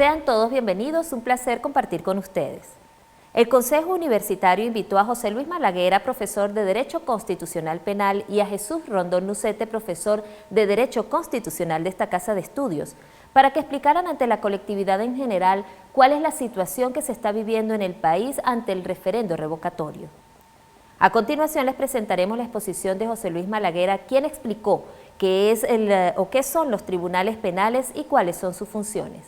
Sean todos bienvenidos, un placer compartir con ustedes. El Consejo Universitario invitó a José Luis Malaguera, profesor de Derecho Constitucional Penal, y a Jesús Rondón Nucete, profesor de Derecho Constitucional de esta Casa de Estudios, para que explicaran ante la colectividad en general cuál es la situación que se está viviendo en el país ante el referendo revocatorio. A continuación les presentaremos la exposición de José Luis Malaguera, quien explicó qué son los tribunales penales y cuáles son sus funciones.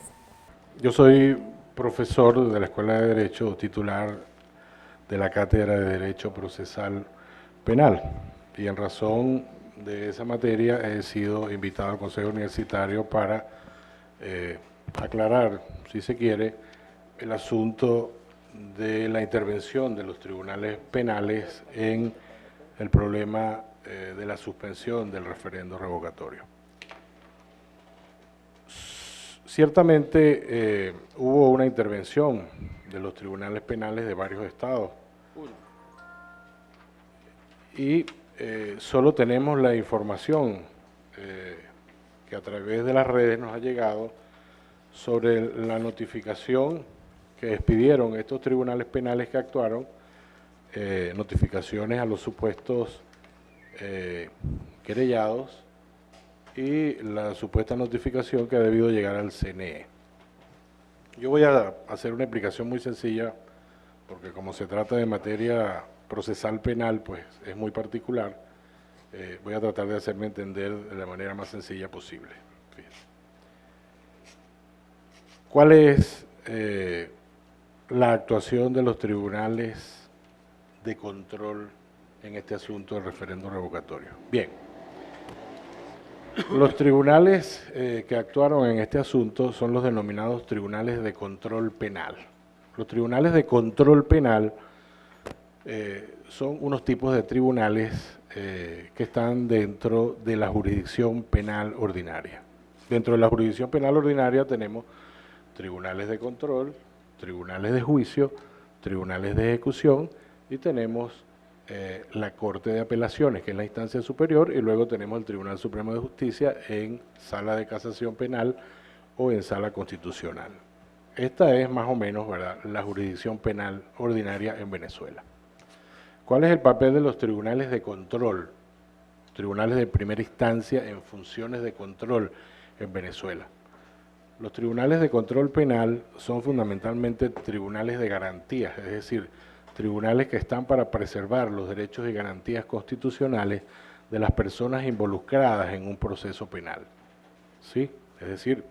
Yo soy profesor de la Escuela de Derecho, titular de la Cátedra de Derecho Procesal Penal, y en razón de esa materia he sido invitado al Consejo Universitario para aclarar, si se quiere, el asunto de la intervención de los tribunales penales en el problema de la suspensión del referendo revocatorio. Ciertamente hubo una intervención de los tribunales penales de varios estados y solo tenemos la información que a través de las redes nos ha llegado sobre la notificación que expidieron estos tribunales penales que actuaron, notificaciones a los supuestos querellados y la supuesta notificación que ha debido llegar al CNE. Yo voy a hacer una explicación muy sencilla, porque como se trata de materia procesal penal, pues es muy particular. Voy a tratar de hacerme entender de la manera más sencilla posible. ¿Cuál es la actuación de los tribunales de control en este asunto del referendo revocatorio? Bien. Los tribunales que actuaron en este asunto son los denominados tribunales de control penal. Los tribunales de control penal son unos tipos de tribunales que están dentro de la jurisdicción penal ordinaria. Dentro de la jurisdicción penal ordinaria tenemos tribunales de control, tribunales de juicio, tribunales de ejecución y tenemos la Corte de Apelaciones, que es la instancia superior, y luego tenemos el Tribunal Supremo de Justicia en sala de casación penal o en sala constitucional. Esta es más o menos, ¿verdad?, la jurisdicción penal ordinaria en Venezuela. ¿Cuál es el papel de los tribunales de control? Tribunales de primera instancia en funciones de control en Venezuela. Los tribunales de control penal son fundamentalmente tribunales de garantías, es decir, tribunales que están para preservar los derechos y garantías constitucionales de las personas involucradas en un proceso penal. ¿Sí? Es decir,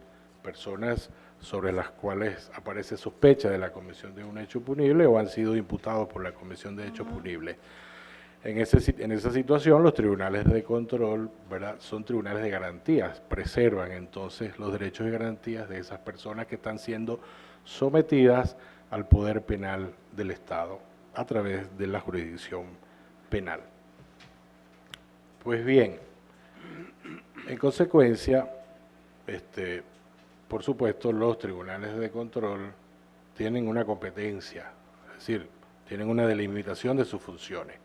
personas sobre las cuales aparece sospecha de la comisión de un hecho punible o han sido imputados por la comisión de hechos punibles. En esa situación, los tribunales de control, ¿verdad?, son tribunales de garantías, preservan entonces los derechos y garantías de esas personas que están siendo sometidas al poder penal del Estado a través de la jurisdicción penal. Pues bien, en consecuencia, por supuesto, los tribunales de control tienen una competencia, es decir, tienen una delimitación de sus funciones.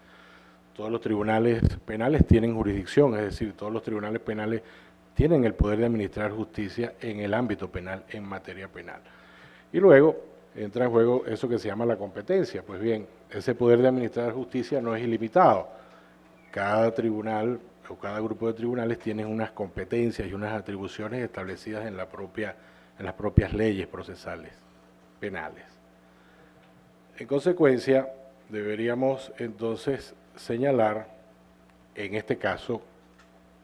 Todos los tribunales penales tienen jurisdicción, es decir, todos los tribunales penales tienen el poder de administrar justicia en el ámbito penal, en materia penal. Y luego entra en juego eso que se llama la competencia. Pues bien, ese poder de administrar justicia no es ilimitado. Cada tribunal o cada grupo de tribunales tienen unas competencias y unas atribuciones establecidas en las propias leyes procesales penales. En consecuencia, deberíamos entonces señalar, en este caso,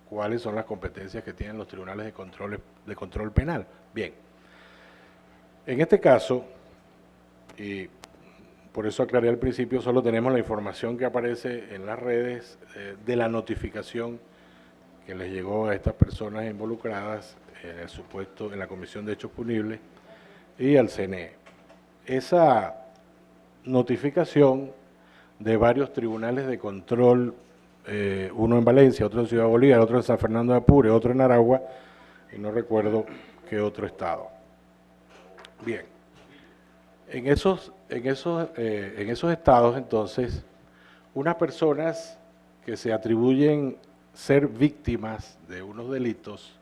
cuáles son las competencias que tienen los tribunales de control penal. Bien, en este caso, y por eso aclaré al principio, solo tenemos la información que aparece en las redes de la notificación que les llegó a estas personas involucradas en la Comisión de Hechos Punibles y al CNE. Esa notificación de varios tribunales de control, uno en Valencia, otro en Ciudad Bolívar, otro en San Fernando de Apure, otro en Aragua, y no recuerdo qué otro estado. Bien. En esos estados, entonces, unas personas que se atribuyen ser víctimas de unos delitos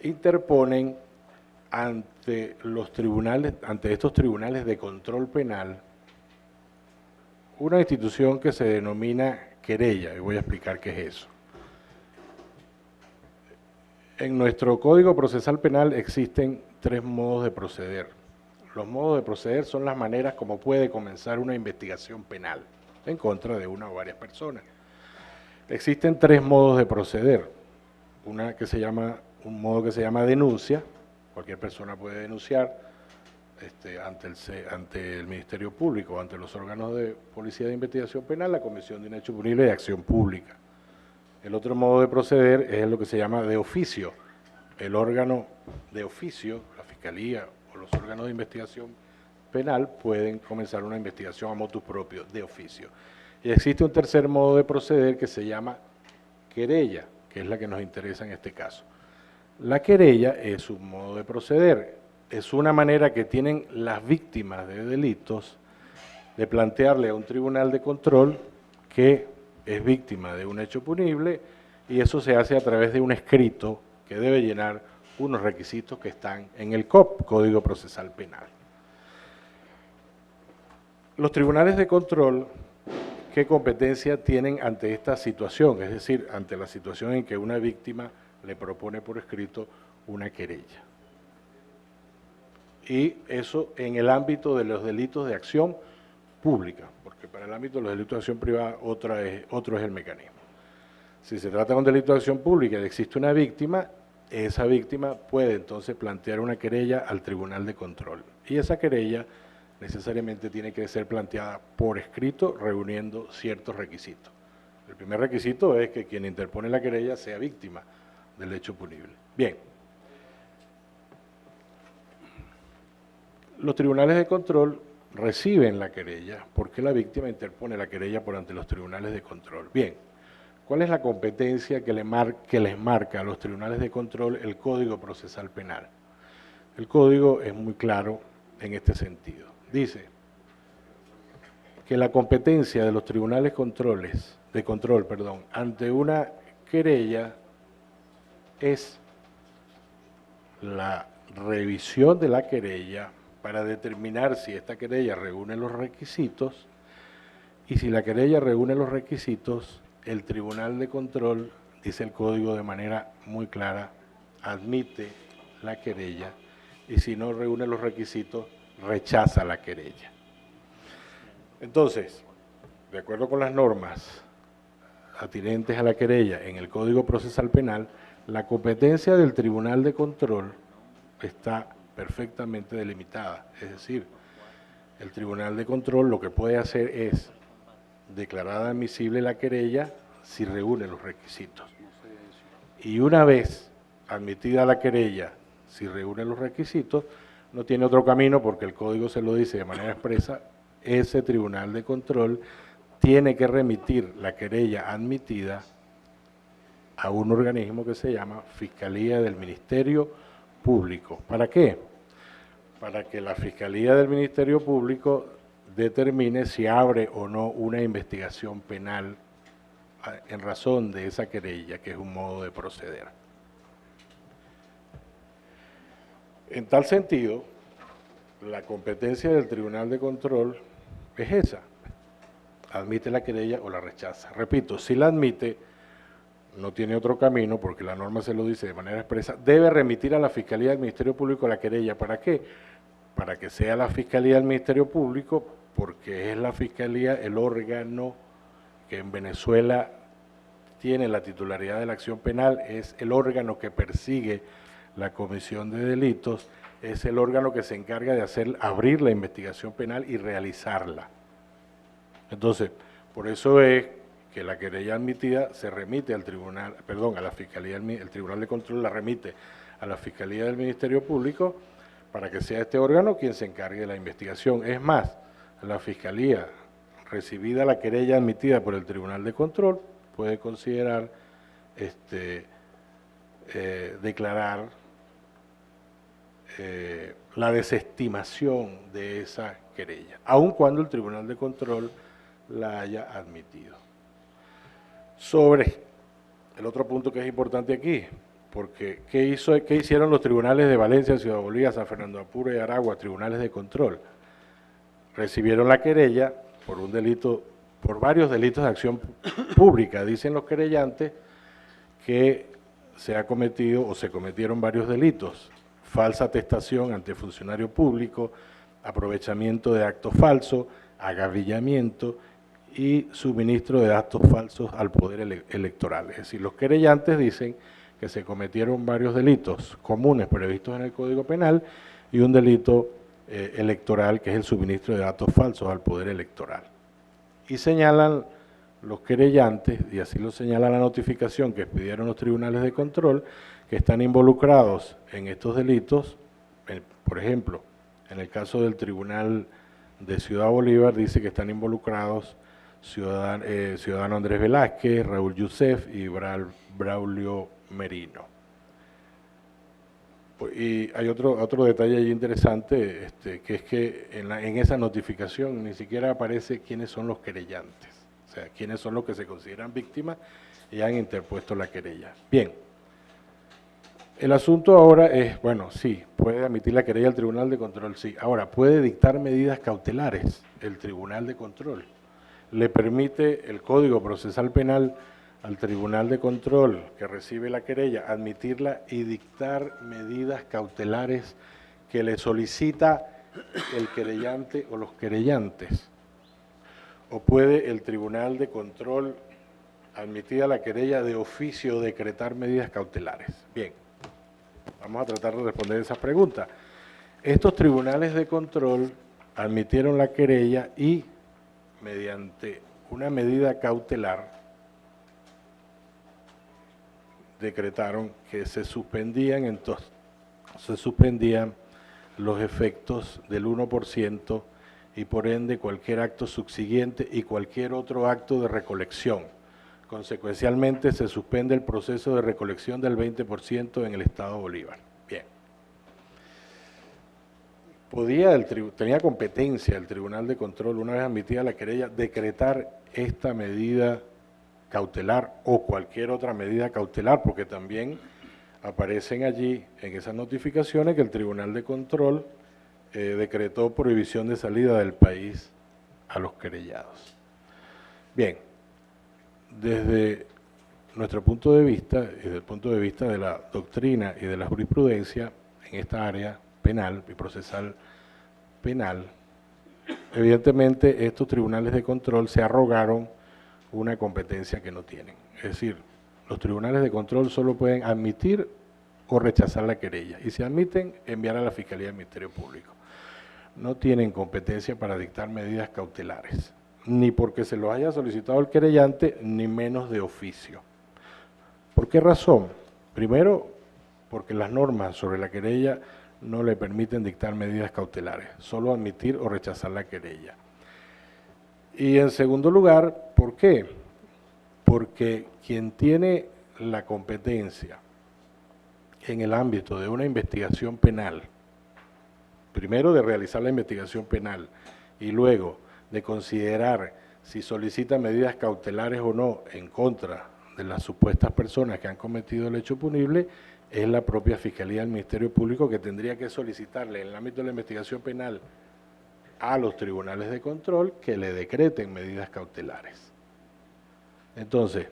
interponen ante los tribunales, ante estos tribunales de control penal, una institución que se denomina querella, y voy a explicar qué es eso. En nuestro Código Procesal Penal existen 3 modos de proceder. Los modos de proceder son las maneras como puede comenzar una investigación penal en contra de una o varias personas. Existen 3 modos de proceder. Un modo que se llama denuncia. Cualquier persona puede denunciar ante el Ministerio Público o ante los órganos de Policía de Investigación Penal la comisión de un hecho punible de acción pública. El otro modo de proceder es lo que se llama de oficio. El órgano de oficio, la Fiscalía o los órganos de investigación penal pueden comenzar una investigación a motu propio, de oficio. Y existe un tercer modo de proceder que se llama querella, que es la que nos interesa en este caso. La querella es un modo de proceder, es una manera que tienen las víctimas de delitos de plantearle a un tribunal de control que es víctima de un hecho punible, y eso se hace a través de un escrito que debe llenar unos requisitos que están en el COP, Código Procesal Penal. Los tribunales de control, ¿qué competencia tienen ante esta situación? Es decir, ante la situación en que una víctima le propone por escrito una querella. Y eso en el ámbito de los delitos de acción pública, porque para el ámbito de los delitos de acción privada otro es el mecanismo. Si se trata de un delito de acción pública y existe una víctima, esa víctima puede entonces plantear una querella al tribunal de control. Y esa querella necesariamente tiene que ser planteada por escrito, reuniendo ciertos requisitos. El primer requisito es que quien interpone la querella sea víctima del hecho punible. Bien. Los tribunales de control reciben la querella porque la víctima interpone la querella por ante los tribunales de control. Bien, ¿cuál es la competencia que les marca a los tribunales de control el Código Procesal Penal? El Código es muy claro en este sentido. Dice que la competencia de los tribunales de control ante una querella es la revisión de la querella para determinar si esta querella reúne los requisitos, y si la querella reúne los requisitos, el tribunal de control, dice el código de manera muy clara, admite la querella, y si no reúne los requisitos, rechaza la querella. Entonces, de acuerdo con las normas atinentes a la querella en el Código Procesal Penal, la competencia del tribunal de control está perfectamente delimitada. Es decir, el tribunal de control lo que puede hacer es declarar admisible la querella si reúne los requisitos. Y una vez admitida la querella, si reúne los requisitos, no tiene otro camino, porque el código se lo dice de manera expresa, ese tribunal de control tiene que remitir la querella admitida a un organismo que se llama Fiscalía del Ministerio Público. ¿Para qué? Para que la Fiscalía del Ministerio Público determine si abre o no una investigación penal en razón de esa querella, que es un modo de proceder. En tal sentido, la competencia del Tribunal de Control es esa: admite la querella o la rechaza. Repito, si la admite, no tiene otro camino, porque la norma se lo dice de manera expresa, debe remitir a la Fiscalía del Ministerio Público la querella. ¿Para qué? Para que sea la Fiscalía del Ministerio Público, porque es la Fiscalía el órgano que en Venezuela tiene la titularidad de la acción penal, es el órgano que persigue la comisión de delitos, es el órgano que se encarga de abrir la investigación penal y realizarla. Entonces, por eso es que la querella admitida se remite al tribunal, a la Fiscalía, el Tribunal de Control la remite a la Fiscalía del Ministerio Público para que sea este órgano quien se encargue de la investigación. Es más, la Fiscalía, recibida la querella admitida por el Tribunal de Control, puede considerar declarar la desestimación de esa querella, aun cuando el Tribunal de Control la haya admitido. Sobre el otro punto que es importante aquí, Porque ¿qué hicieron los tribunales de Valencia, Ciudad Bolívar, San Fernando de Apure y Aragua, tribunales de control? Recibieron la querella por un delito, por varios delitos de acción pública. Dicen los querellantes que se ha cometido o se cometieron varios delitos: falsa atestación ante funcionario público, aprovechamiento de actos falsos, agavillamiento y suministro de datos falsos al poder electoral. Es decir, los querellantes dicen que se cometieron varios delitos comunes previstos en el Código Penal y un delito electoral, que es el suministro de datos falsos al poder electoral. Y señalan los querellantes, y así lo señala la notificación que expidieron los tribunales de control, que están involucrados en estos delitos. Por ejemplo, en el caso del Tribunal de Ciudad Bolívar dice que están involucrados ciudadano Andrés Velázquez, Raúl Youssef y Braulio Merino. Y hay otro detalle ahí interesante, que es que en esa notificación ni siquiera aparece quiénes son los querellantes, o sea, quiénes son los que se consideran víctimas y han interpuesto la querella. Bien, el asunto ahora es, bueno, sí, puede admitir la querella al Tribunal de Control, sí. Ahora, puede dictar medidas cautelares el Tribunal de Control. Le permite el Código Procesal Penal al Tribunal de Control que recibe la querella admitirla y dictar medidas cautelares que le solicita el querellante o los querellantes. O puede el Tribunal de Control, admitida la querella, de oficio decretar medidas cautelares. Bien, vamos a tratar de responder esas preguntas. Estos tribunales de control admitieron la querella y, mediante una medida cautelar, decretaron que se suspendían los efectos del 1% y por ende cualquier acto subsiguiente y cualquier otro acto de recolección. Consecuencialmente se suspende el proceso de recolección del 20% en el Estado Bolívar. Bien. Tenía competencia el Tribunal de Control, una vez admitida la querella, decretar esta medida cautelar o cualquier otra medida cautelar, porque también aparecen allí en esas notificaciones que el Tribunal de Control decretó prohibición de salida del país a los querellados. Bien, desde nuestro punto de vista, desde el punto de vista de la doctrina y de la jurisprudencia en esta área penal y procesal penal, evidentemente estos tribunales de control se arrogaron una competencia que no tienen. Es decir, los tribunales de control solo pueden admitir o rechazar la querella, y si admiten, enviar a la Fiscalía del Ministerio Público. No tienen competencia para dictar medidas cautelares, ni porque se los haya solicitado el querellante, ni menos de oficio. ¿Por qué razón? Primero, porque las normas sobre la querella no le permiten dictar medidas cautelares, solo admitir o rechazar la querella. Y en segundo lugar, ¿por qué? Porque quien tiene la competencia en el ámbito de una investigación penal, primero de realizar la investigación penal y luego de considerar si solicita medidas cautelares o no en contra de las supuestas personas que han cometido el hecho punible, es la propia Fiscalía del Ministerio Público, que tendría que solicitarle en el ámbito de la investigación penal a los tribunales de control que le decreten medidas cautelares. Entonces,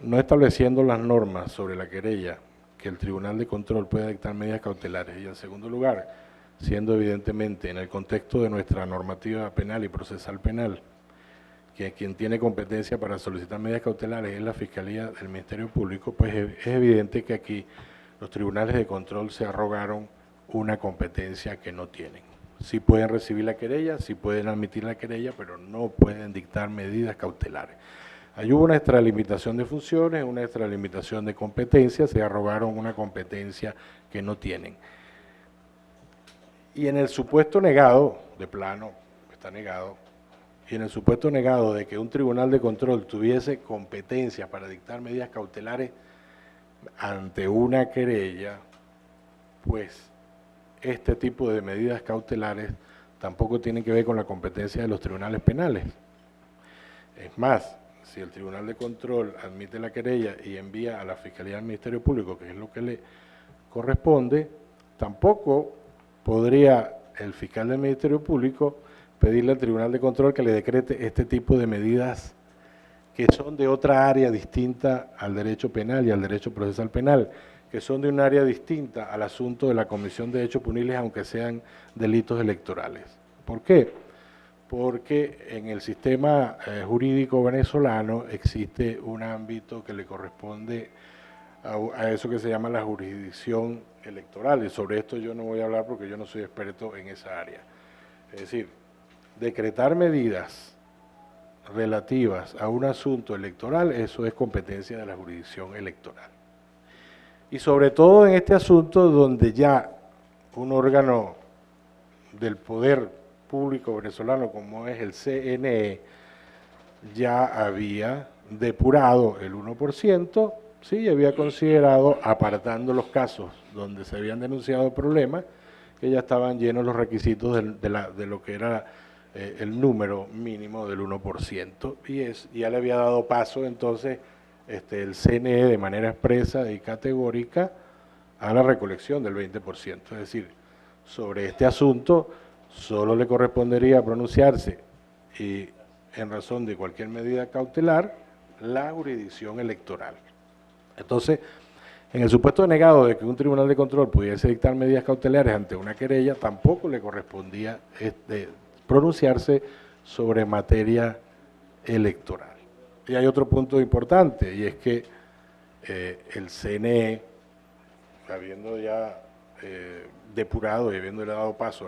no estableciendo las normas sobre la querella que el tribunal de control puede dictar medidas cautelares, y en segundo lugar, siendo evidentemente en el contexto de nuestra normativa penal y procesal penal, que quien tiene competencia para solicitar medidas cautelares es la Fiscalía del Ministerio Público, pues es evidente que aquí los tribunales de control se arrogaron una competencia que no tienen. Sí pueden recibir la querella, sí pueden admitir la querella, pero no pueden dictar medidas cautelares. Ahí hubo una extralimitación de funciones, una extralimitación de competencias, se arrogaron una competencia que no tienen. Y en el supuesto negado, de plano, está negado, y en el supuesto negado de que un tribunal de control tuviese competencia para dictar medidas cautelares ante una querella, pues este tipo de medidas cautelares tampoco tienen que ver con la competencia de los tribunales penales. Es más, si el Tribunal de Control admite la querella y envía a la Fiscalía del Ministerio Público, que es lo que le corresponde, tampoco podría el fiscal del Ministerio Público pedirle al Tribunal de Control que le decrete este tipo de medidas que son de otra área distinta al derecho penal y al derecho procesal penal, que son de un área distinta al asunto de la comisión de hechos punibles, aunque sean delitos electorales. ¿Por qué? Porque en el sistema jurídico venezolano existe un ámbito que le corresponde a eso que se llama la jurisdicción electoral, y sobre esto yo no voy a hablar porque yo no soy experto en esa área. Es decir, decretar medidas relativas a un asunto electoral, eso es competencia de la jurisdicción electoral. Y sobre todo en este asunto donde ya un órgano del poder público venezolano como es el CNE ya había depurado el 1%, sí, había considerado, apartando los casos donde se habían denunciado problemas, que ya estaban llenos los requisitos de lo que era el número mínimo del 1%, y ya le había dado paso entonces el CNE de manera expresa y categórica a la recolección del 20%. Es decir, sobre este asunto solo le correspondería pronunciarse, y en razón de cualquier medida cautelar, la jurisdicción electoral. Entonces, en el supuesto negado de que un tribunal de control pudiese dictar medidas cautelares ante una querella, tampoco le correspondía pronunciarse sobre materia electoral. Y hay otro punto importante, y es que el CNE, habiendo ya depurado y habiéndole dado paso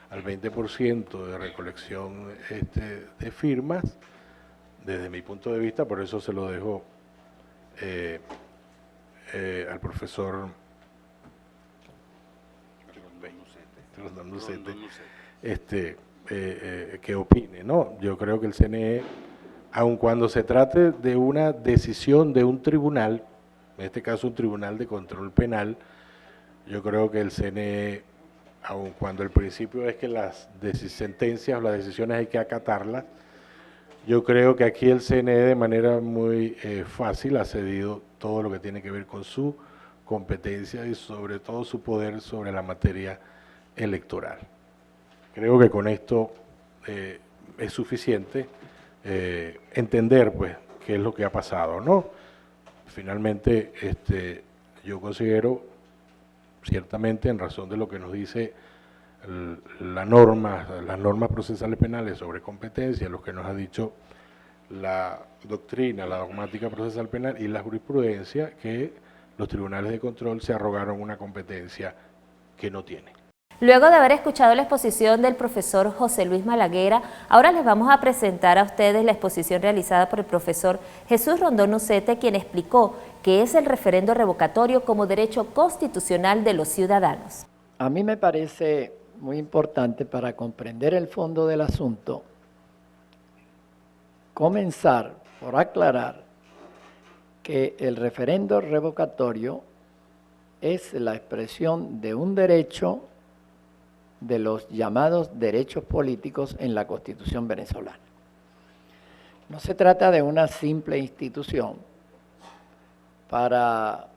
al 20% de recolección de firmas, desde mi punto de vista, por eso se lo dejo al profesor Rondón Nucete, que opine, ¿no? Yo creo que el CNE, aun cuando se trate de una decisión de un tribunal, en este caso un tribunal de control penal, yo creo que el CNE, aun cuando el principio es que las sentencias o las decisiones hay que acatarlas, yo creo que aquí el CNE de manera muy fácil ha cedido todo lo que tiene que ver con su competencia y sobre todo su poder sobre la materia electoral. Creo que con esto es suficiente entender pues qué es lo que ha pasado, ¿no? Finalmente, yo considero, ciertamente en razón de lo que nos dice las normas procesales penales sobre competencia, lo que nos ha dicho la doctrina, la dogmática procesal penal y la jurisprudencia, que los tribunales de control se arrogaron una competencia que no tienen. Luego de haber escuchado la exposición del profesor José Luis Malaguera, ahora les vamos a presentar a ustedes la exposición realizada por el profesor Jesús Rondón Nucete, quien explicó qué es el referendo revocatorio como derecho constitucional de los ciudadanos. A mí me parece muy importante, para comprender el fondo del asunto, comenzar por aclarar que el referendo revocatorio es la expresión de un derecho de los llamados derechos políticos en la Constitución venezolana. No se trata de una simple institución para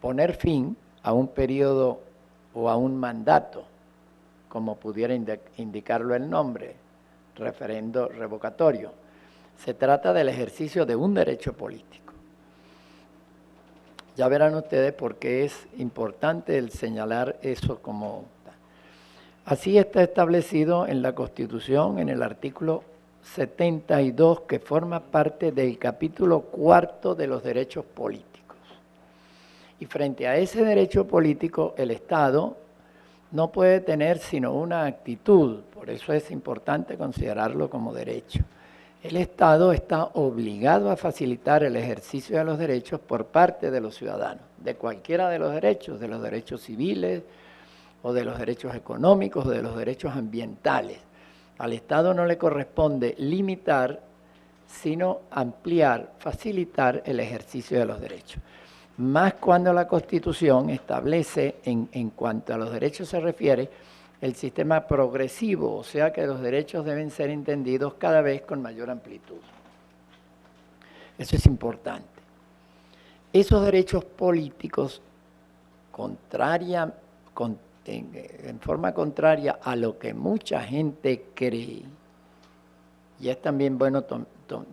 poner fin a un periodo o a un mandato, como pudiera indicarlo el nombre, referendo revocatorio. Se trata del ejercicio de un derecho político. Ya verán ustedes por qué es importante el señalar eso como... Así está establecido en la Constitución, en el artículo 72, que forma parte del capítulo 4 de los derechos políticos. Y frente a ese derecho político, el Estado no puede tener sino una actitud, por eso es importante considerarlo como derecho. El Estado está obligado a facilitar el ejercicio de los derechos por parte de los ciudadanos, de cualquiera de los derechos civiles, o de los derechos económicos, o de los derechos ambientales. Al Estado no le corresponde limitar, sino ampliar, facilitar el ejercicio de los derechos. Más cuando la Constitución establece, en cuanto a los derechos se refiere, el sistema progresivo, o sea que los derechos deben ser entendidos cada vez con mayor amplitud. Eso es importante. Esos derechos políticos, en forma contraria a lo que mucha gente cree, y es también bueno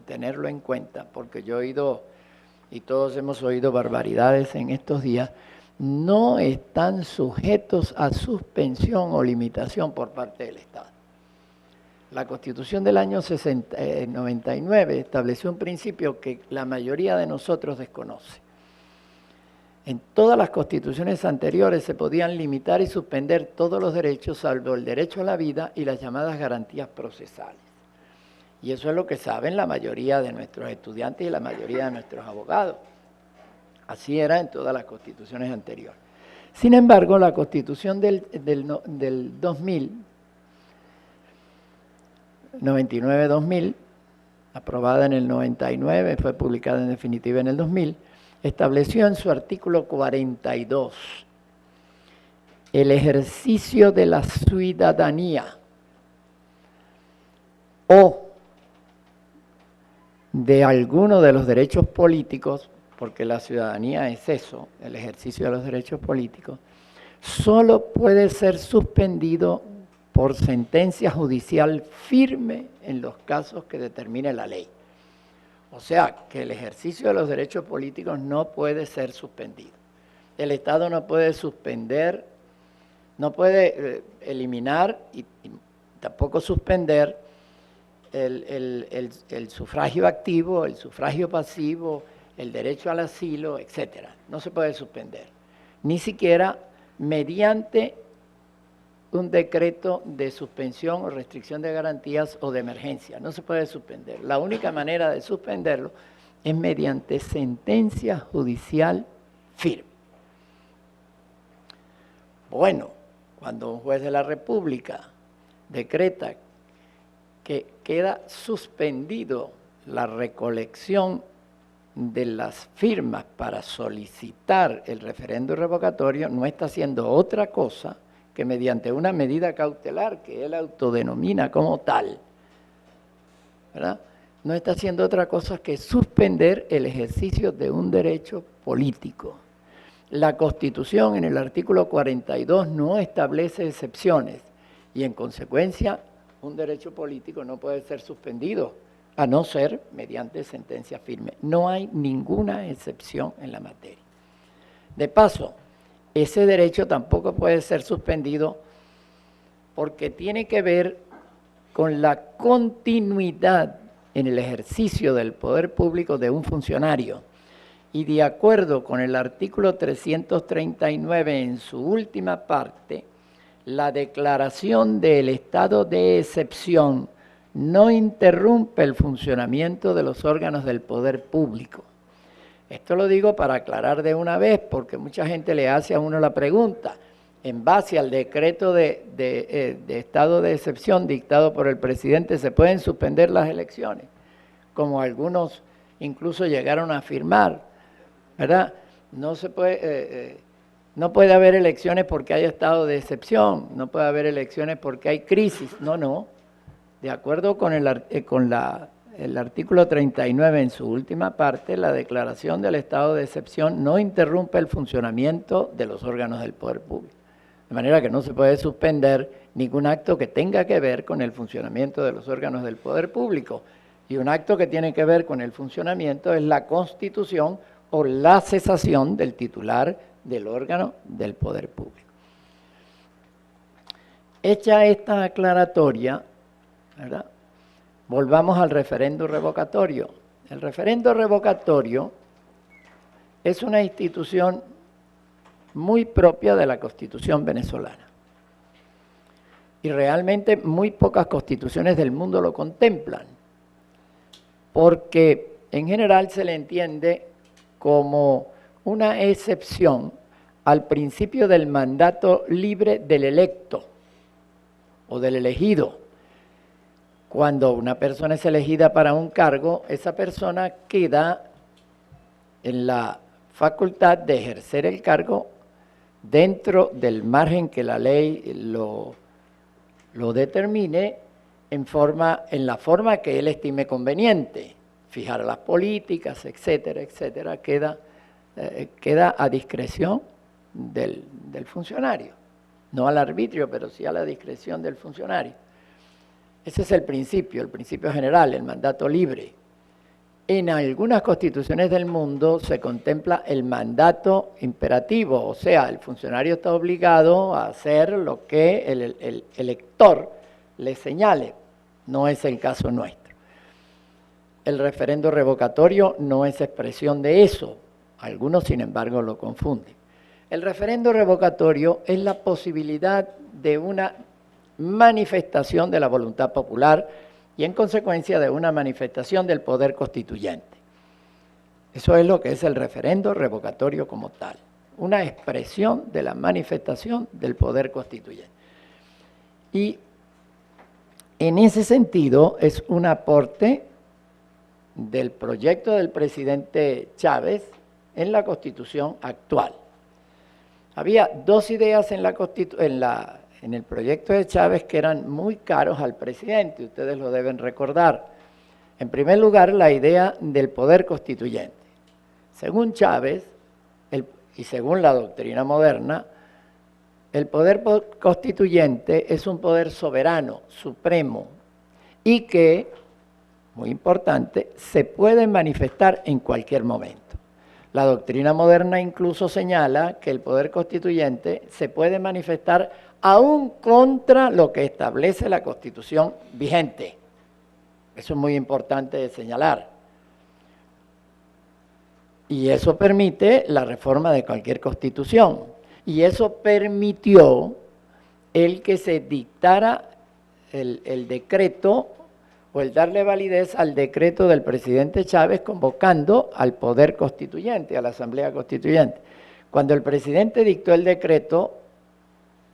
tenerlo en cuenta, porque yo he oído, y todos hemos oído barbaridades en estos días, no están sujetos a suspensión o limitación por parte del Estado. La Constitución del año 99 estableció un principio que la mayoría de nosotros desconoce. En todas las constituciones anteriores se podían limitar y suspender todos los derechos, salvo el derecho a la vida y las llamadas garantías procesales. Y eso es lo que saben la mayoría de nuestros estudiantes y la mayoría de nuestros abogados. Así era en todas las constituciones anteriores. Sin embargo, la Constitución del 2000, 99-2000, aprobada en el 99, fue publicada en definitiva en el 2000, estableció en su artículo 42 el ejercicio de la ciudadanía o de alguno de los derechos políticos, porque la ciudadanía es eso, el ejercicio de los derechos políticos, solo puede ser suspendido por sentencia judicial firme en los casos que determine la ley. O sea, que el ejercicio de los derechos políticos no puede ser suspendido. El Estado no puede suspender, no puede eliminar y tampoco suspender el sufragio activo, el sufragio pasivo, el derecho al asilo, etcétera. No se puede suspender, ni siquiera mediante un decreto de suspensión o restricción de garantías o de emergencia. No se puede suspender. La única manera de suspenderlo es mediante sentencia judicial firme. Bueno, cuando un juez de la República decreta que queda suspendido la recolección de las firmas para solicitar el referendo revocatorio, no está haciendo otra cosa que mediante una medida cautelar que él autodenomina como tal, ¿verdad? No está haciendo otra cosa que suspender el ejercicio de un derecho político. La Constitución en el artículo 42 no establece excepciones y en consecuencia un derecho político no puede ser suspendido a no ser mediante sentencia firme. No hay ninguna excepción en la materia. De paso, ese derecho tampoco puede ser suspendido porque tiene que ver con la continuidad en el ejercicio del poder público de un funcionario. Y de acuerdo con el artículo 339 en su última parte, la declaración del estado de excepción no interrumpe el funcionamiento de los órganos del poder público. Esto lo digo para aclarar de una vez, porque mucha gente le hace a uno la pregunta, en base al decreto de estado de excepción dictado por el presidente, ¿se pueden suspender las elecciones? Como algunos incluso llegaron a afirmar, ¿verdad? No se puede, no puede haber elecciones porque hay estado de excepción, no puede haber elecciones porque hay crisis. No. De acuerdo con el artículo 39 en su última parte, la declaración del estado de excepción no interrumpe el funcionamiento de los órganos del poder público. De manera que no se puede suspender ningún acto que tenga que ver con el funcionamiento de los órganos del poder público. Y un acto que tiene que ver con el funcionamiento es la constitución o la cesación del titular del órgano del poder público. Hecha esta aclaratoria, ¿verdad? Volvamos al referendo revocatorio. El referendo revocatorio es una institución muy propia de la Constitución venezolana. Y realmente muy pocas constituciones del mundo lo contemplan, porque en general se le entiende como una excepción al principio del mandato libre del electo o del elegido. Cuando una persona es elegida para un cargo, esa persona queda en la facultad de ejercer el cargo dentro del margen que la ley lo lo determine en la forma que él estime conveniente. Fijar las políticas, etcétera, etcétera, queda a discreción del funcionario. No al arbitrio, pero sí a la discreción del funcionario. Ese es el principio general, el mandato libre. En algunas constituciones del mundo se contempla el mandato imperativo, o sea, el funcionario está obligado a hacer lo que el elector le señale. No es el caso nuestro. El referendo revocatorio no es expresión de eso. Algunos, sin embargo, lo confunden. El referendo revocatorio es la posibilidad de una manifestación de la voluntad popular y, en consecuencia, de una manifestación del poder constituyente. Eso es lo que es el referendo revocatorio como tal, una expresión de la manifestación del poder constituyente. Y en ese sentido es un aporte del proyecto del presidente Chávez en la Constitución actual. Había dos ideas en el proyecto de Chávez que eran muy caros al presidente, ustedes lo deben recordar. En primer lugar, la idea del poder constituyente. Según Chávez, y según la doctrina moderna, el poder constituyente es un poder soberano, supremo, y que, muy importante, se puede manifestar en cualquier momento. La doctrina moderna incluso señala que el poder constituyente se puede manifestar aún contra lo que establece la Constitución vigente. Eso es muy importante de señalar. Y eso permite la reforma de cualquier Constitución. Y eso permitió el que se dictara el decreto o el darle validez al decreto del presidente Chávez convocando al Poder Constituyente, a la Asamblea Constituyente. Cuando el presidente dictó el decreto,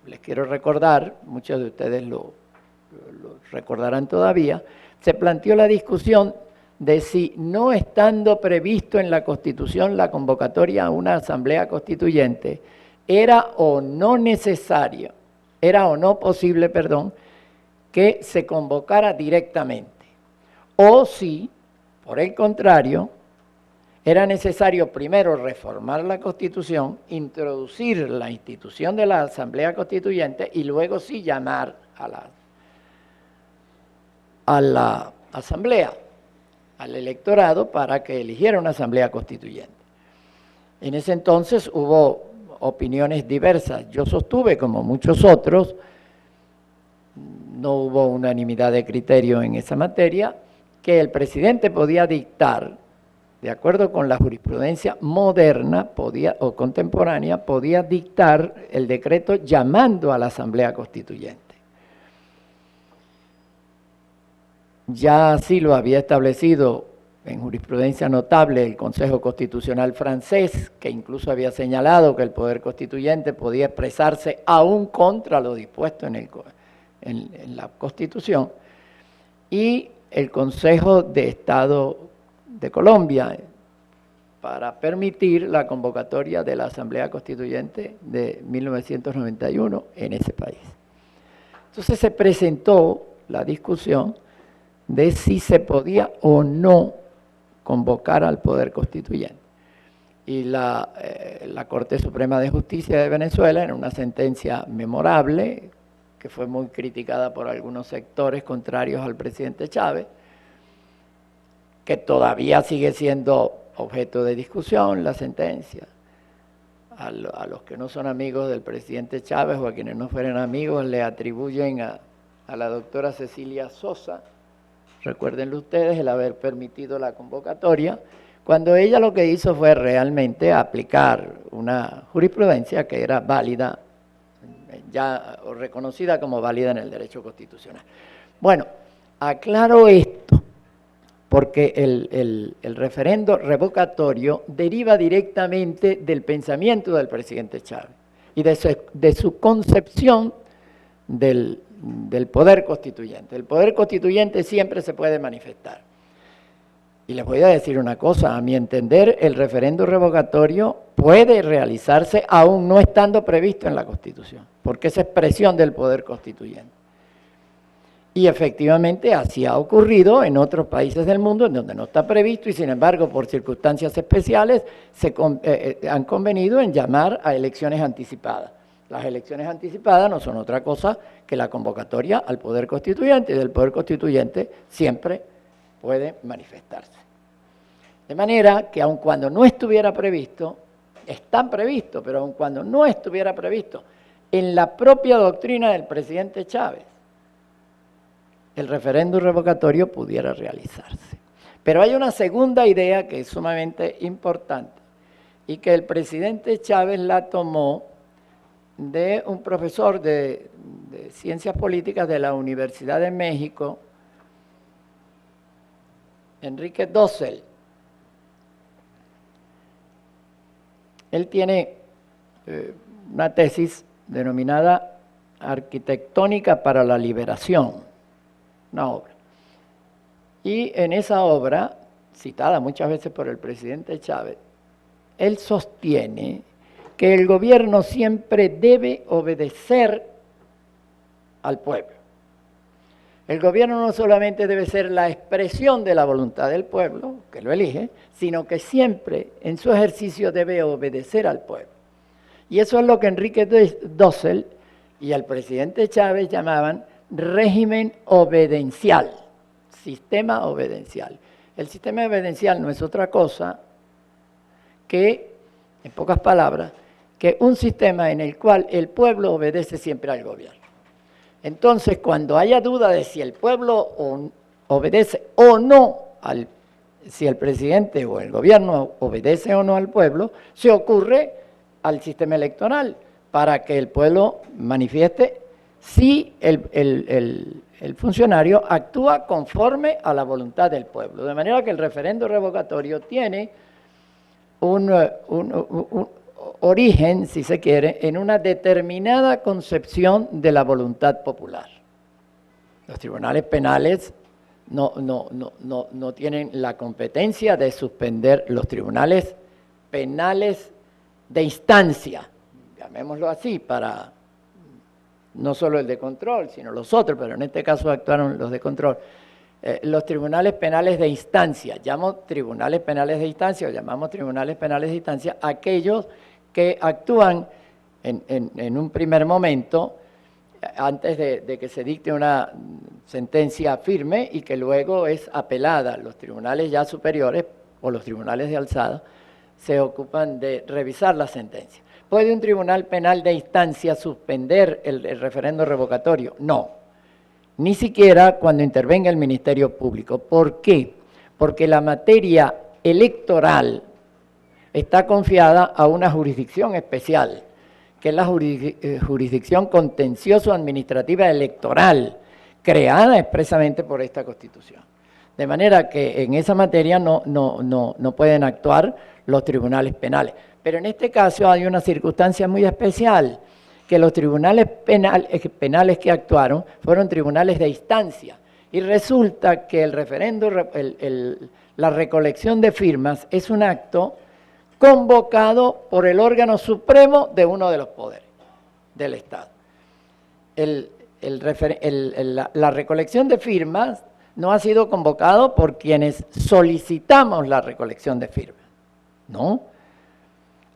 les quiero recordar, muchos de ustedes lo recordarán todavía, se planteó la discusión de si, no estando previsto en la Constitución la convocatoria a una Asamblea Constituyente, era o no posible, que se convocara directamente, o si, por el contrario, era necesario primero reformar la Constitución, introducir la institución de la Asamblea Constituyente y luego sí llamar a la Asamblea, al electorado, para que eligiera una Asamblea Constituyente. En ese entonces hubo opiniones diversas. Yo sostuve, como muchos otros, no hubo unanimidad de criterio en esa materia, que el presidente podía dictar, de acuerdo con la jurisprudencia moderna o contemporánea, podía dictar el decreto llamando a la Asamblea Constituyente. Ya así lo había establecido en jurisprudencia notable el Consejo Constitucional francés, que incluso había señalado que el Poder Constituyente podía expresarse aún contra lo dispuesto en la Constitución, y el Consejo de Estado de Colombia, para permitir la convocatoria de la Asamblea Constituyente de 1991 en ese país. Entonces se presentó la discusión de si se podía o no convocar al Poder Constituyente. Y la Corte Suprema de Justicia de Venezuela, en una sentencia memorable, que fue muy criticada por algunos sectores contrarios al presidente Chávez, que todavía sigue siendo objeto de discusión la sentencia. A los que no son amigos del presidente Chávez o a quienes no fueran amigos le atribuyen a la doctora Cecilia Sosa, recuérdenlo ustedes, el haber permitido la convocatoria, cuando ella lo que hizo fue realmente aplicar una jurisprudencia que era válida, ya reconocida como válida en el derecho constitucional. Bueno, aclaro esto, porque el referendo revocatorio deriva directamente del pensamiento del presidente Chávez y de su concepción del poder constituyente. El poder constituyente siempre se puede manifestar. Y les voy a decir una cosa, a mi entender, el referendo revocatorio puede realizarse aún no estando previsto en la Constitución, porque es expresión del poder constituyente. Y efectivamente así ha ocurrido en otros países del mundo en donde no está previsto y sin embargo por circunstancias especiales han convenido en llamar a elecciones anticipadas. Las elecciones anticipadas no son otra cosa que la convocatoria al Poder Constituyente y del Poder Constituyente siempre puede manifestarse. De manera que aun cuando no estuviera previsto, están previstos, pero aun cuando no estuviera previsto, en la propia doctrina del presidente Chávez, el referéndum revocatorio pudiera realizarse. Pero hay una segunda idea que es sumamente importante y que el presidente Chávez la tomó de un profesor de Ciencias Políticas de la Universidad de México, Enrique Dussel. Él tiene una tesis denominada Arquitectónica para la Liberación, una obra. Y en esa obra, citada muchas veces por el presidente Chávez, él sostiene que el gobierno siempre debe obedecer al pueblo. El gobierno no solamente debe ser la expresión de la voluntad del pueblo, que lo elige, sino que siempre en su ejercicio debe obedecer al pueblo. Y eso es lo que Enrique Dussel y el presidente Chávez llamaban régimen obedencial, sistema obedencial. El sistema obedencial no es otra cosa que, en pocas palabras, que un sistema en el cual el pueblo obedece siempre al gobierno. Entonces, cuando haya duda de si el pueblo obedece o no, si el presidente o el gobierno obedece o no al pueblo, se ocurre al sistema electoral para que el pueblo manifieste si el funcionario actúa conforme a la voluntad del pueblo. De manera que el referendo revocatorio tiene un origen, si se quiere, en una determinada concepción de la voluntad popular. Los tribunales penales no tienen la competencia de suspender los tribunales penales de instancia, llamémoslo así, para no solo el de control, sino los otros, pero en este caso actuaron los de control. Los tribunales penales de instancia, llamamos tribunales penales de instancia aquellos que actúan en un primer momento antes de que se dicte una sentencia firme y que luego es apelada. Los tribunales ya superiores o los tribunales de alzada se ocupan de revisar la sentencia. ¿Puede un tribunal penal de instancia suspender el referendo revocatorio? No, ni siquiera cuando intervenga el Ministerio Público. ¿Por qué? Porque la materia electoral está confiada a una jurisdicción especial, que es la jurisdicción contencioso-administrativa electoral, creada expresamente por esta Constitución. De manera que en esa materia no pueden actuar los tribunales penales. Pero en este caso hay una circunstancia muy especial, que los tribunales penales que actuaron fueron tribunales de instancia. Y resulta que el referendo, la recolección de firmas es un acto convocado por el órgano supremo de uno de los poderes del Estado. La recolección de firmas no ha sido convocado por quienes solicitamos la recolección de firmas, ¿no?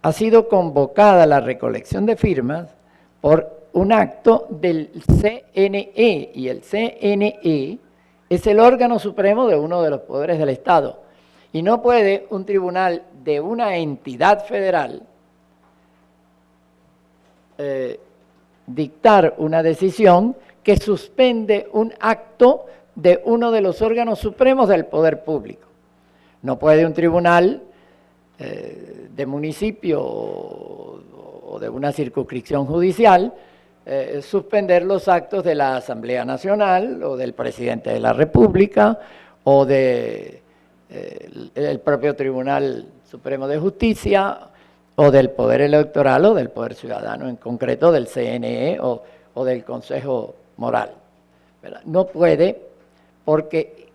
Ha sido convocada la recolección de firmas por un acto del CNE, y el CNE es el órgano supremo de uno de los poderes del Estado. Y no puede un tribunal de una entidad federal dictar una decisión que suspende un acto de uno de los órganos supremos del poder público. No puede un tribunal de municipio o de una circunscripción judicial suspender los actos de la Asamblea Nacional o del Presidente de la República o del propio Tribunal Supremo de Justicia o del Poder Electoral o del Poder Ciudadano, en concreto del CNE o del Consejo Moral, ¿verdad? No puede, porque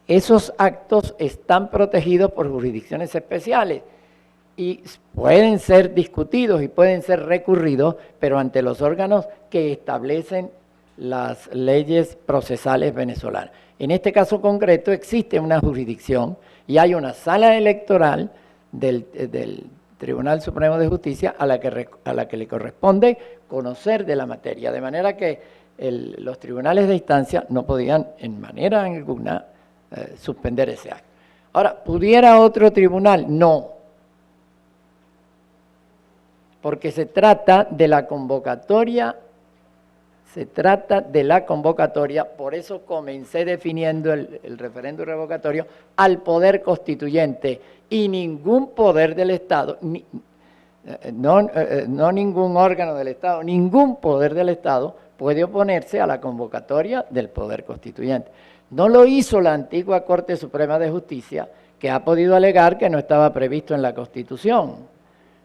esos actos están protegidos por jurisdicciones especiales y pueden ser discutidos y pueden ser recurridos, pero ante los órganos que establecen las leyes procesales venezolanas. En este caso concreto existe una jurisdicción y hay una sala electoral del Tribunal Supremo de Justicia a la que le corresponde conocer de la materia, de manera que los tribunales de instancia no podían en manera alguna suspender ese acto. Ahora, ¿pudiera otro tribunal? No, porque se trata de la convocatoria, por eso comencé definiendo el referéndum revocatorio al poder constituyente, y ningún poder del Estado, no ningún órgano del Estado, ningún poder del Estado puede oponerse a la convocatoria del poder constituyente. No lo hizo la antigua Corte Suprema de Justicia, que ha podido alegar que no estaba previsto en la Constitución,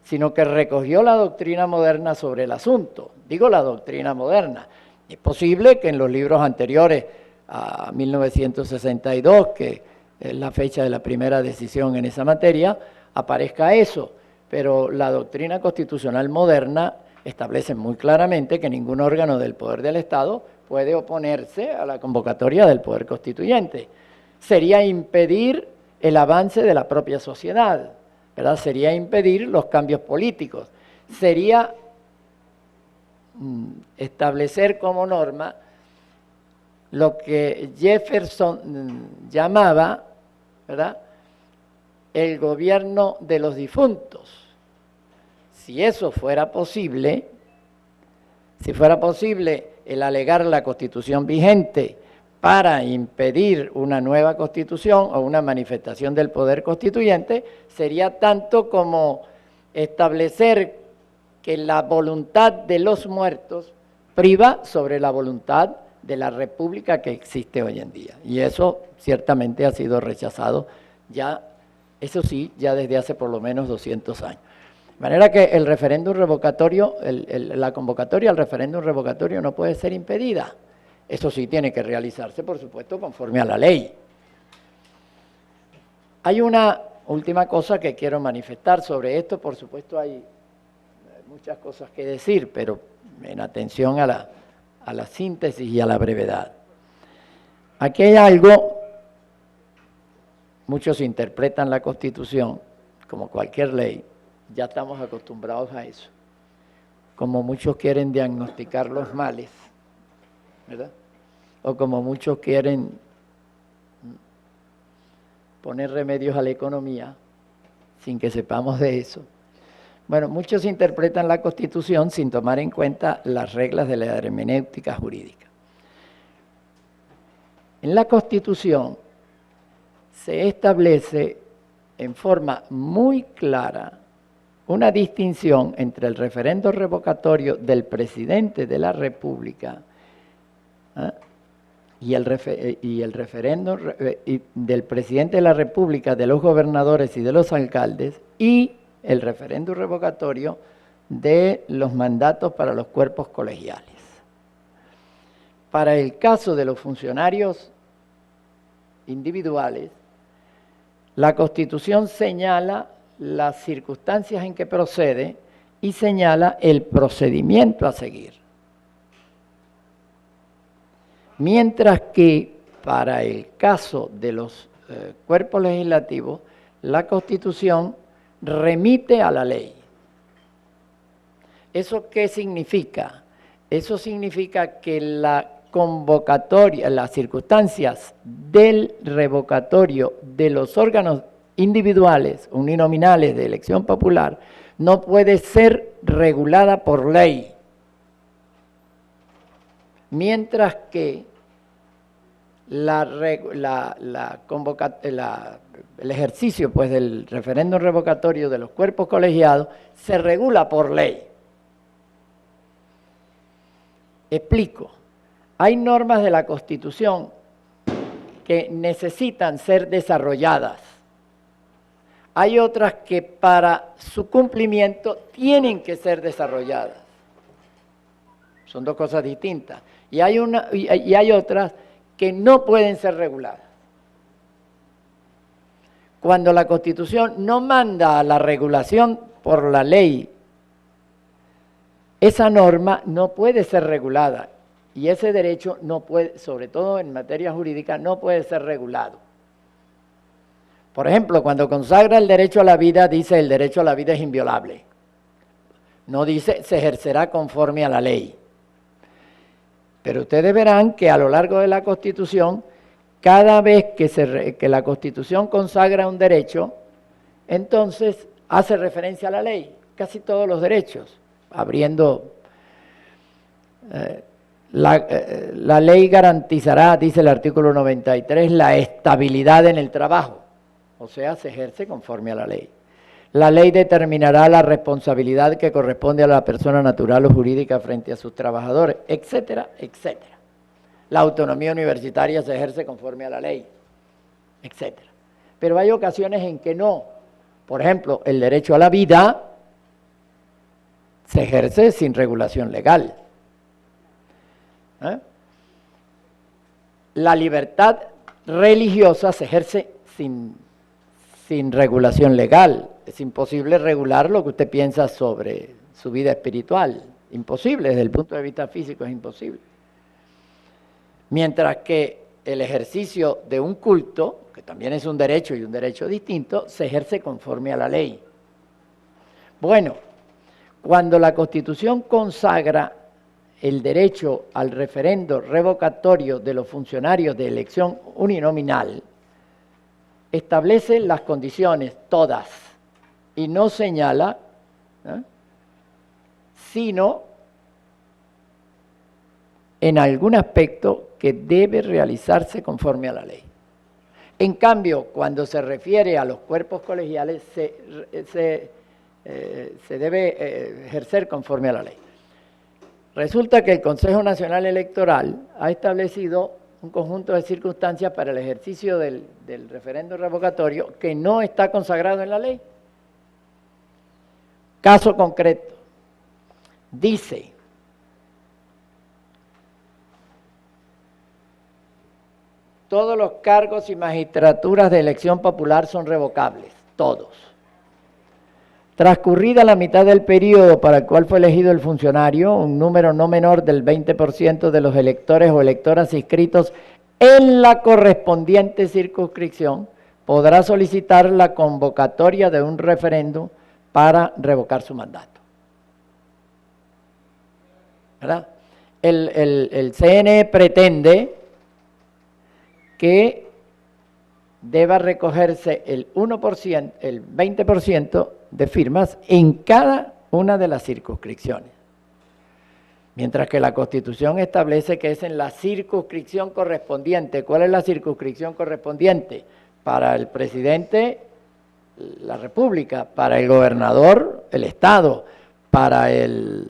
sino que recogió la doctrina moderna sobre el asunto. Digo la doctrina moderna. Es posible que en los libros anteriores a 1962, que es la fecha de la primera decisión en esa materia, aparezca eso, pero la doctrina constitucional moderna establece muy claramente que ningún órgano del poder del Estado puede oponerse a la convocatoria del poder constituyente. Sería impedir el avance de la propia sociedad, ¿verdad? Sería impedir los cambios políticos, sería establecer como norma lo que Jefferson llamaba, ¿verdad?, el gobierno de los difuntos. Si eso fuera posible, si fuera posible el alegar la Constitución vigente para impedir una nueva Constitución o una manifestación del poder constituyente, sería tanto como establecer que la voluntad de los muertos priva sobre la voluntad de la república que existe hoy en día. Y eso ciertamente ha sido rechazado ya, eso sí, ya desde hace por lo menos 200 años. De manera que el referéndum revocatorio, la convocatoria al referéndum revocatorio no puede ser impedida. Eso sí tiene que realizarse, por supuesto, conforme a la ley. Hay una última cosa que quiero manifestar sobre esto. Por supuesto, hay muchas cosas que decir, pero en atención a la síntesis y a la brevedad. Aquí hay algo, muchos interpretan la Constitución como cualquier ley, ya estamos acostumbrados a eso, como muchos quieren diagnosticar los males, ¿verdad? O como muchos quieren poner remedios a la economía sin que sepamos de eso. Bueno, muchos interpretan la Constitución sin tomar en cuenta las reglas de la hermenéutica jurídica. En la Constitución se establece en forma muy clara una distinción entre el referendo revocatorio del presidente de la República y el referendo del presidente de la República, de los gobernadores y de los alcaldes, y el referéndum revocatorio de los mandatos para los cuerpos colegiales. Para el caso de los funcionarios individuales, la Constitución señala las circunstancias en que procede y señala el procedimiento a seguir. Mientras que para el caso de los cuerpos legislativos, la Constitución remite a la ley. ¿Eso qué significa? Eso significa que la convocatoria, las circunstancias del revocatorio de los órganos individuales, uninominales de elección popular, no puede ser regulada por ley. Mientras que el ejercicio pues, del referéndum revocatorio de los cuerpos colegiados se regula por ley. Explico. Hay normas de la Constitución que necesitan ser desarrolladas. Hay otras que para su cumplimiento tienen que ser desarrolladas. Son dos cosas distintas. Y hay otras que no pueden ser reguladas. Cuando la Constitución no manda a la regulación por la ley, esa norma no puede ser regulada. y ese derecho no puede, sobre todo en materia jurídica, no puede ser regulado. Por ejemplo, cuando consagra el derecho a la vida, dice el derecho a la vida es inviolable. No dice se ejercerá conforme a la ley. Pero ustedes verán que a lo largo de la Constitución, cada vez que la Constitución consagra un derecho, entonces hace referencia a la ley, casi todos los derechos, abriendo... La ley garantizará, dice el artículo 93, la estabilidad en el trabajo, o sea, se ejerce conforme a la ley. La ley determinará la responsabilidad que corresponde a la persona natural o jurídica frente a sus trabajadores, etcétera, etcétera. La autonomía universitaria se ejerce conforme a la ley, etcétera. Pero hay ocasiones en que no. Por ejemplo, el derecho a la vida se ejerce sin regulación legal. La libertad religiosa se ejerce sin regulación legal. Es imposible regular lo que usted piensa sobre su vida espiritual. Imposible, desde el punto de vista físico es imposible. Mientras que el ejercicio de un culto, que también es un derecho y un derecho distinto, se ejerce conforme a la ley. Bueno, cuando la Constitución consagra el derecho al referendo revocatorio de los funcionarios de elección uninominal, establece las condiciones todas y no señala, sino en algún aspecto que debe realizarse conforme a la ley. En cambio, cuando se refiere a los cuerpos colegiales, se debe ejercer conforme a la ley. Resulta que el Consejo Nacional Electoral ha establecido un conjunto de circunstancias para el ejercicio del referendo revocatorio que no está consagrado en la ley. Caso concreto, dice: todos los cargos y magistraturas de elección popular son revocables, todos. Transcurrida la mitad del periodo para el cual fue elegido el funcionario, un número no menor del 20% de los electores o electoras inscritos en la correspondiente circunscripción podrá solicitar la convocatoria de un referéndum para revocar su mandato. ¿Verdad? El CNE pretende que deba recogerse el 1%, el 20% de firmas en cada una de las circunscripciones. Mientras que la Constitución establece que es en la circunscripción correspondiente. ¿Cuál es la circunscripción correspondiente? Para el presidente, la República; para el gobernador, el Estado; para el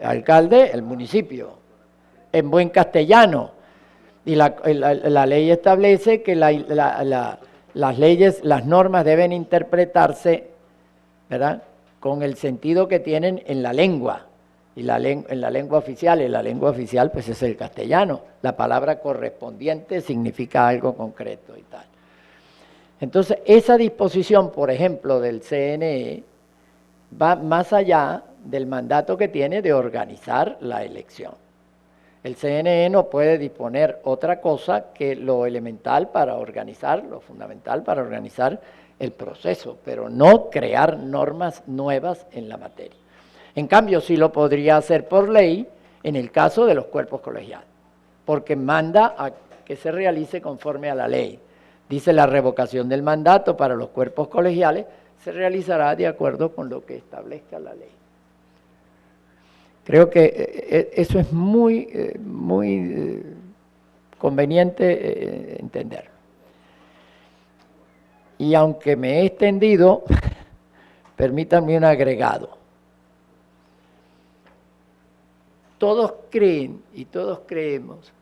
alcalde, el municipio. En buen castellano. Y la ley establece que las leyes, las normas deben interpretarse, ¿verdad?, con el sentido que tienen en la lengua, en la lengua oficial, y la lengua oficial pues es el castellano. La palabra correspondiente significa algo concreto y tal. Entonces, esa disposición, por ejemplo, del CNE, va más allá del mandato que tiene de organizar la elección. El CNE no puede disponer otra cosa que lo elemental para organizar, lo fundamental para organizar el proceso, pero no crear normas nuevas en la materia. En cambio, sí lo podría hacer por ley en el caso de los cuerpos colegiales, porque manda a que se realice conforme a la ley. Dice: la revocación del mandato para los cuerpos colegiales se realizará de acuerdo con lo que establezca la ley. Creo que eso es muy conveniente entenderlo. Y aunque me he extendido, permítanme un agregado. Todos creen y todos creemos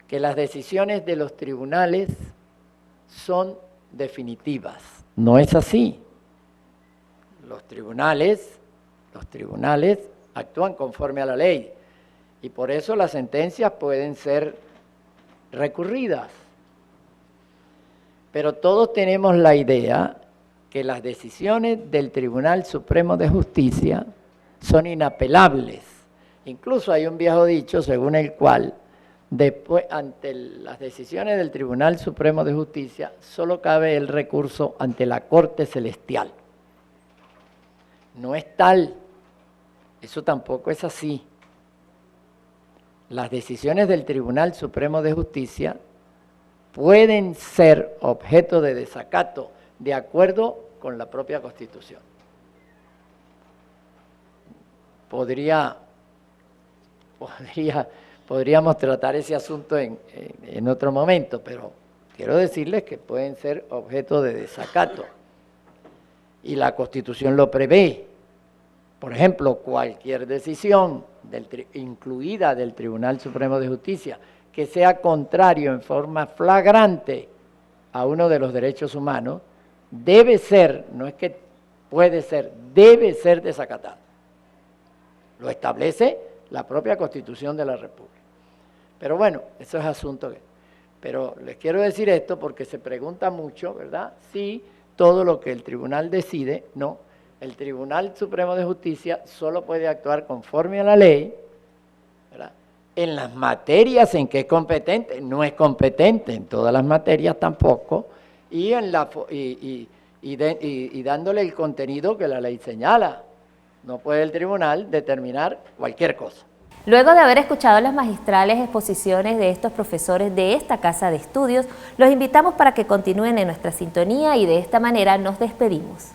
que las decisiones de los tribunales son definitivas. No es así. Los tribunales actúan conforme a la ley y por eso las sentencias pueden ser recurridas. Pero todos tenemos la idea que las decisiones del Tribunal Supremo de Justicia son inapelables Incluso hay un viejo dicho según el cual, después, ante las decisiones del Tribunal Supremo de Justicia, solo cabe el recurso ante la Corte Celestial. No es tal, eso tampoco es así. Las decisiones del Tribunal Supremo de Justicia pueden ser objeto de desacato de acuerdo con la propia Constitución. Podríamos tratar ese asunto en otro momento, pero quiero decirles que pueden ser objeto de desacato. Y la Constitución lo prevé. Por ejemplo, cualquier decisión, incluida del Tribunal Supremo de Justicia, que sea contrario en forma flagrante a uno de los derechos humanos, debe ser, no es que puede ser, debe ser desacatada. Lo establece la propia Constitución de la República. Pero bueno, eso es asunto que... Pero les quiero decir esto porque se pregunta mucho, ¿verdad? Si todo lo que el tribunal decide, no. El Tribunal Supremo de Justicia solo puede actuar conforme a la ley, ¿verdad? En las materias en que es competente, no es competente en todas las materias tampoco, y dándole el contenido que la ley señala. No puede el tribunal determinar cualquier cosa. Luego de haber escuchado las magistrales exposiciones de estos profesores de esta casa de estudios, los invitamos para que continúen en nuestra sintonía y de esta manera nos despedimos.